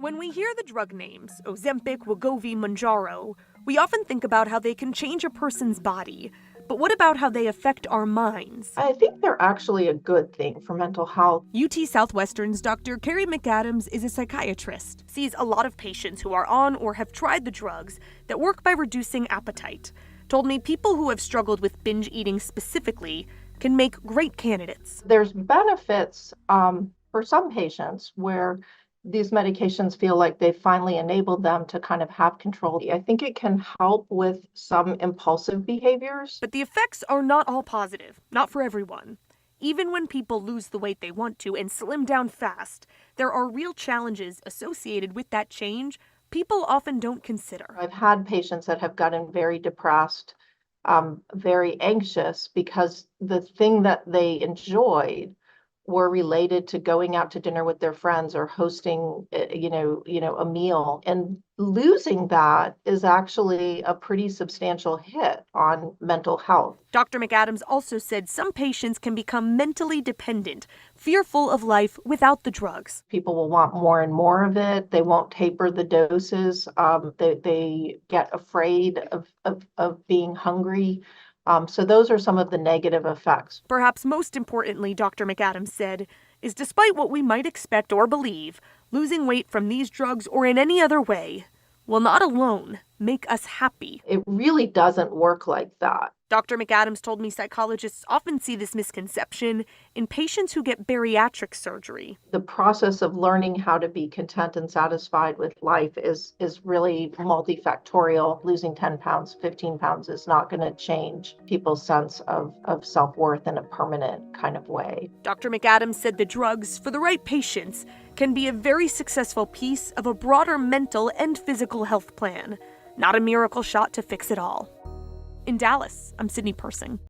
When we hear the drug names, Ozempic, Wegovy, Mounjaro, we often think about how they can change a person's body. But what about how they affect our minds? I think they're actually a good thing for mental health. UT Southwestern's Dr. Carrie McAdams is a psychiatrist, sees a lot of patients who are on or have tried the drugs that work by reducing appetite. Told me people who have struggled with binge eating specifically can make great candidates. There's benefits for some patients where these medications feel like they finally enabled them to kind of have control. I think it can help with some impulsive behaviors. But the effects are not all positive, not for everyone. Even when people lose the weight they want to and slim down fast, there are real challenges associated with that change people often don't consider. I've had patients that have gotten very depressed, very anxious because the thing that they enjoyed were related to going out to dinner with their friends or hosting, a meal. And losing that is actually a pretty substantial hit on mental health. Dr. McAdams also said some patients can become mentally dependent, fearful of life without the drugs. People will want more and more of it. They won't taper the doses. They get afraid of being hungry. So those are some of the negative effects. Perhaps most importantly, Dr. McAdams said, is despite what we might expect or believe, losing weight from these drugs or in any other way will not alone make us happy. It really doesn't work like that. Dr. McAdams told me psychologists often see this misconception in patients who get bariatric surgery. The process of learning how to be content and satisfied with life is really multifactorial. Losing 10 pounds, 15 pounds is not going to change people's sense of self-worth in a permanent kind of way. Dr. McAdams said the drugs, for the right patients, can be a very successful piece of a broader mental and physical health plan, not a miracle shot to fix it all. In Dallas, I'm Sydney Persing.